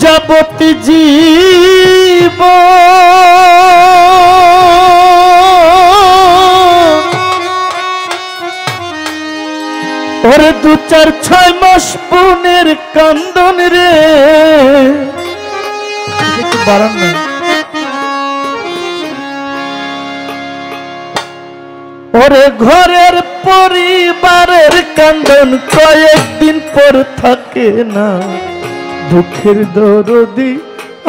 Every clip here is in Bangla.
যাবত জীব ওরে 2 4 6 মাস বোনের কান্দন রে একটু বাড়ান না ওরে ঘরের পরিবারের কান্দন কয়েকদিন পর থাকে না দুঃখের দরদি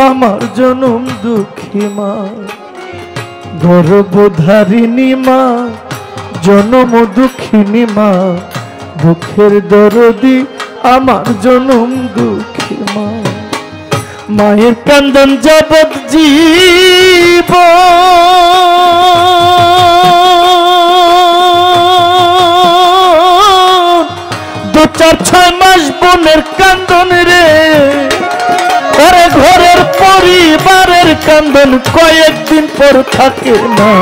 আমার জনম দুঃখী মা গর্ভধারিণী মা জনম দুঃখিনী মা দুঃখের দরদি আমার জনম দুঃখী মা মায়ের কান্দন যাবত জীব 2 4 6 মাস বোনের কান্দন রে ওরে ঘরের পরিবারের কান্দন কয়েকদিন পর থাকে না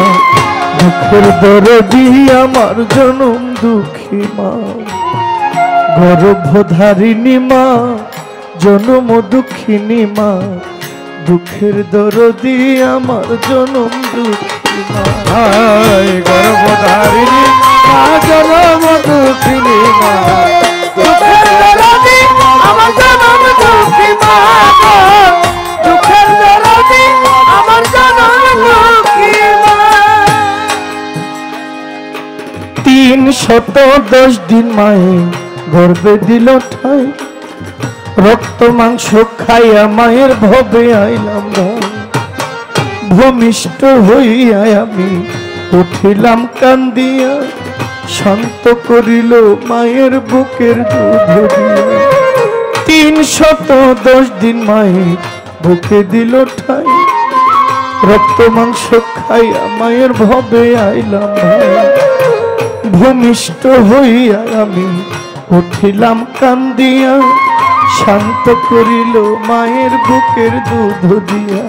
দুঃখের দরদি আমার জনম দুঃখী মা গর্ভধারিণী মা জনম দুঃখিনী মা দুঃখের দরদি আমার জনম দুঃখী মা গর্ভধারিণী মা জনম দুঃখিনী মা দুঃখের দরদি আমার জনম দুঃখী মা দুঃখের দরদি আমার জনম দুঃখী মা 310 দিন মায়ে গর্ভে দিল ঠাই রক্ত মাংস খাইয়া মায়ের ভবে আইলাম ভূমিষ্ঠ হইয়া আমি উঠিলাম কান্দিয়া শান্ত করিল মায়ের বুকের দুধ দিয়া 310 দিন মায়ে বুকে দিল ঠাই রক্ত মাংস খাইয়া মায়ের ভবে আইলাম ভূমিষ্ঠ হইয়া আমি উঠিলাম কান্দিয়া শান্ত করিল মায়ের বুকের দুধ দিয়া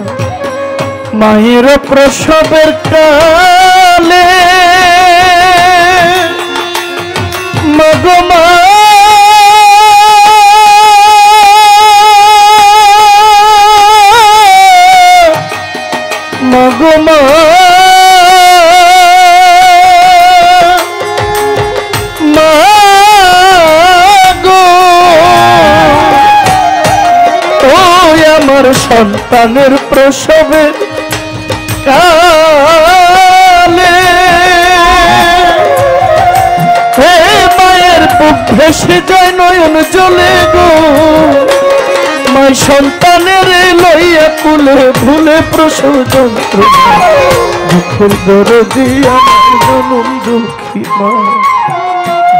মায়ের প্রসবের কালে মাগো মা মাগো মা সন্তানের প্রসবের কালে হে মায়ের বুক ভেসে যায় নয়ন জলে গো মাই সন্তানের লইয়া কুলে ভুলে প্রসব যন্ত্রণা দুঃখের দরদি আমার জনম দুঃখী মা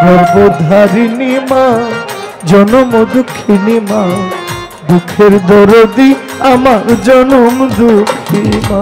গর্ভধারিণী মা জনম দুঃখিনী মা দুঃখের দরদি আমার জনম দুঃখী মা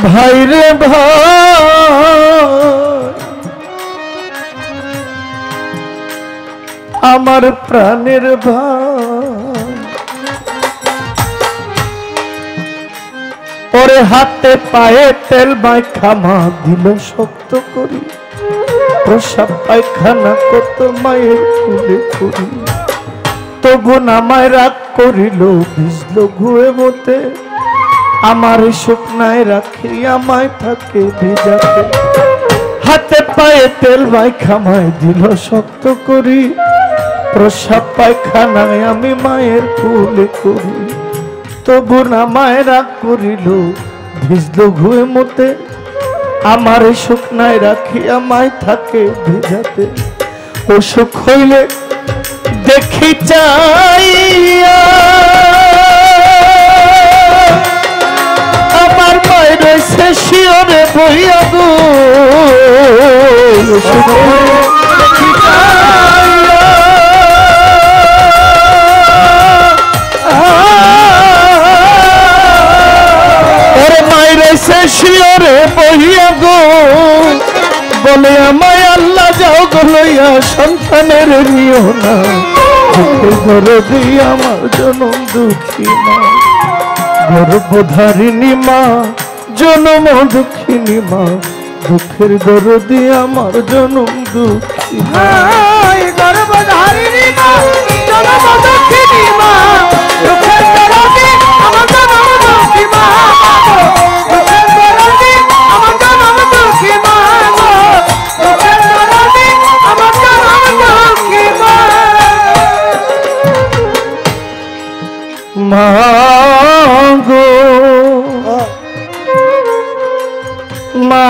ভাই রে ভাই আমার প্রাণের ভাই ওরে হাতে পায়ে তেল মাখামা দিল শক্ত করি প্রসাব পায়খানা কত মায়ের ফুলে করি তবু নামায় রাগ করিল ভিজল ঘুয়ে মতে আমার শুকনায় রাখি আমায় থাকে ভিজাতে হাতে পায়ে তেল মাখামায় দিল শক্ত করি প্রসাব পায়খানায় আমি মায়ের কোলে করি তবু নামায় রাগ করিল ভিজল ঘুয়ে মতে আমার শুকনায় রাখি আমায় থাকে ভিজাতে অসুখ হইলে দেখি চাইয়া আমার মায়ের রয়েছে শিওরে বইয়া গো অসুখ হইলে দেখি চাইয়া ওরে মায়ের রয়েছে শিওরে বইয়া গো বলে আমায় আল্লাহ যাও গো লইয়া সন্তানের নিও না দুঃখের দরদি আমার জনম দুঃখী মা গর্ভধারিণী মা জনম দুঃখিনী মা দুঃখের দরদি আমার জনম দুঃখী মা গর্ভধারিণী মা জনম দুঃখিনী মা দুঃখের দরদি আমার জনম দুঃখী মা দুঃখের দরদি আমার জনম দুঃখী মা দুঃখের দরদি আমার জনম দুঃখী মা মা গো মা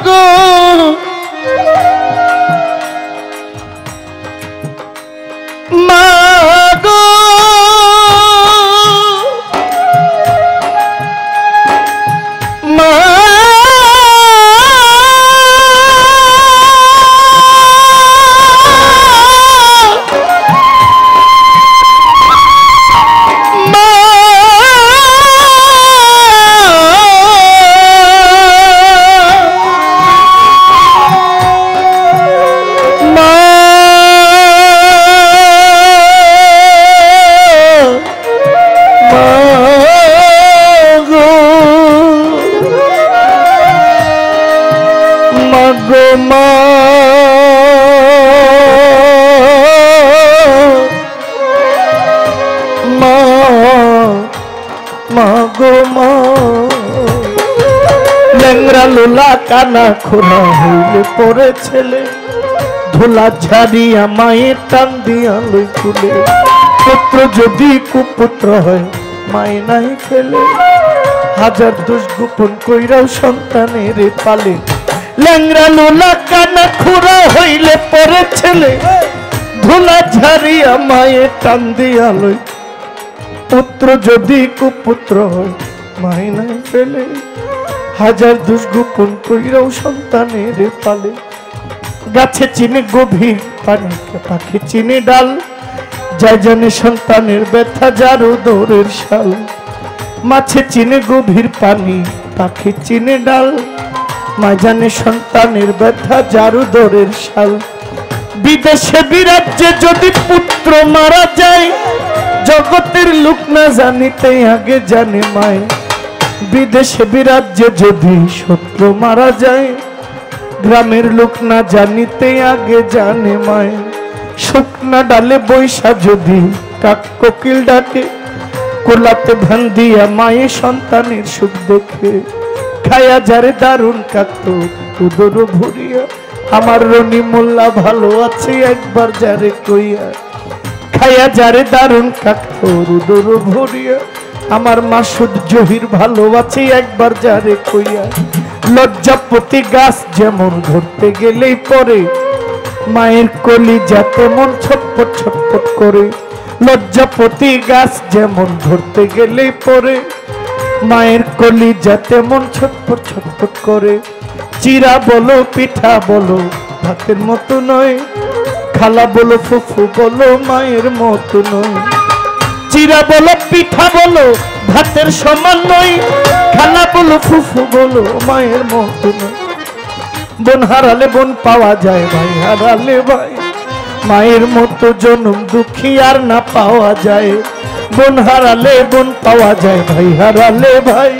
গো মা গো মা ল্যাংরা লোলা কানা খোলা হইলে পরে ছেলে ধোলা ঝাড়িয়া মায়ের টান দিয়া লই খুলে পুত্র যদি কুপুত্র হয় মায়ে নাই ফেলে হাজার দোষ গোপন কইরাও সন্তানের পালে ল্যাংরা লোলা কানা খোলা হইলে পরে ছেলে ধোলা ঝাড়িয়া মায়ের টান দিয়া লই পুত্র যদি কুপুত্র হয় মায়ে নাই ফেলে হাজার দোষ গোপন কইরাও সন্তানের পালে গাছে চিনে গভীর পানি পাখি চিনে ডাল যাই জানে সন্তানের ব্যথা যারো দৌড়ের শাল মাছে চিনে গভীর পানি পাখি চিনে ডাল মা জানে সন্তানের ব্যথা যারো দৌড়ের শাল বিদেশে বিরাজ্যে যদি পুত্র মারা যায় জগতের লোক না জানিতে আগে জানে মায় বিদেশে বিরাজ্যে যদি শত্রু মারা যায় গ্রামের লোক না জানিতে আগে জানে মায় শুকনা ডালে বৈশা যদি কাক কোকিল ডাকে কোলাতে ধান দিয়া মায়ে সন্তানের সুখ দেখে খায়া যারে দারুণ কাকতো উদর ভরিয়া আমার রনি মোল্লা ভালো আছে একবার যারে কইয়া খায়া যারে দারুণ কাকতো উদর ভরিয়া আমার মাসুদ জহির ভালো আছে একবার যারে কইয়া লজ্জাপতি গাছ যেমন ধরতে গেলেই পরে মায়ের কলি যাতে মন ছটপট ছটপট করে লজ্জাপতি গাছ যেমন ধরতে গেলেই পরে মায়ের কলি যাতে মন ছটপট ছটপট করে চিরা বলো পিঠা বলো ভাতের মতো নয় খালা বলো ফুফু বলো মায়ের মতো নয় চিরা বলো পিঠা বলো ভাতের সমান নয় খালা বলো ফুফু বলো মায়ের মতো নয় বোন হারালে বোন পাওয়া যায় ভাই হারালে ভাই মায়ের মতো জনম দুঃখী আর না পাওয়া যায় বোন হারালে বোন পাওয়া যায় ভাই হারালে ভাই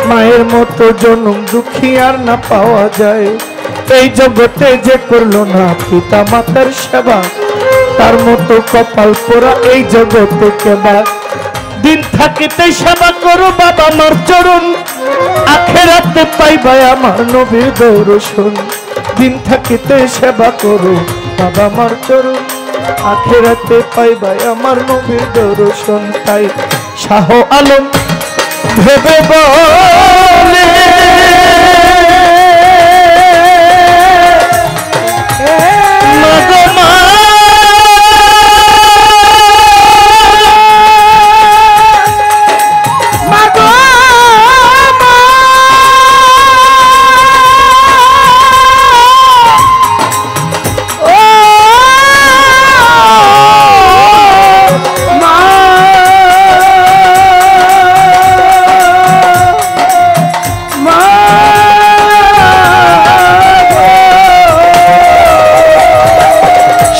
মায়ের মতো জনম দুঃখী আর না পাওয়া যায় এই জগতে যে করলো না পিতা মাতার সেবা তার মতো কপাল পোড়া এই জগতে কেবা দিন থাকিতে সেবা করো বাবা মার চরণ আখেরাতে পাইবা আমার নবীর দর্শন দিন থাকিতে সেবা করো বাবা মার চরণ আখেরাতে পাইবা আমার নবীর দর্শন তাই শাহ আলম ভেবে বলে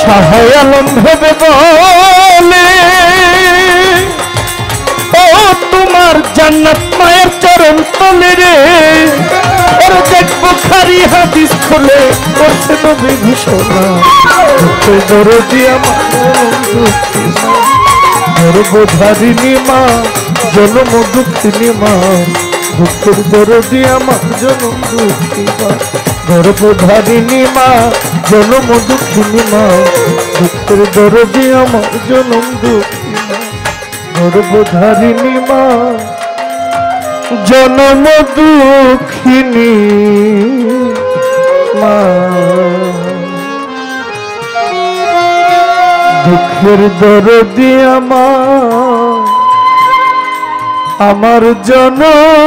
সহায় আলম ভেবে বলে ও তোমার জান্নাত মায়ের চরণ তলে রে ওর দেখবো খারি হাদিস খুলে করছে নবী ঘোষণা দরদি আমার গর্ভধারিণী মা জনম দুঃখিনী মা দুঃখের দরদি আমার জনম দুঃখী মা গর্ভধারিণী মা জনম দুঃখিনী মা দুঃখের দরদি আমার জনম দুঃখী মা গর্ভধারিণী মা জনম দুঃখিনী মা দুঃখের দরদি আমার জনম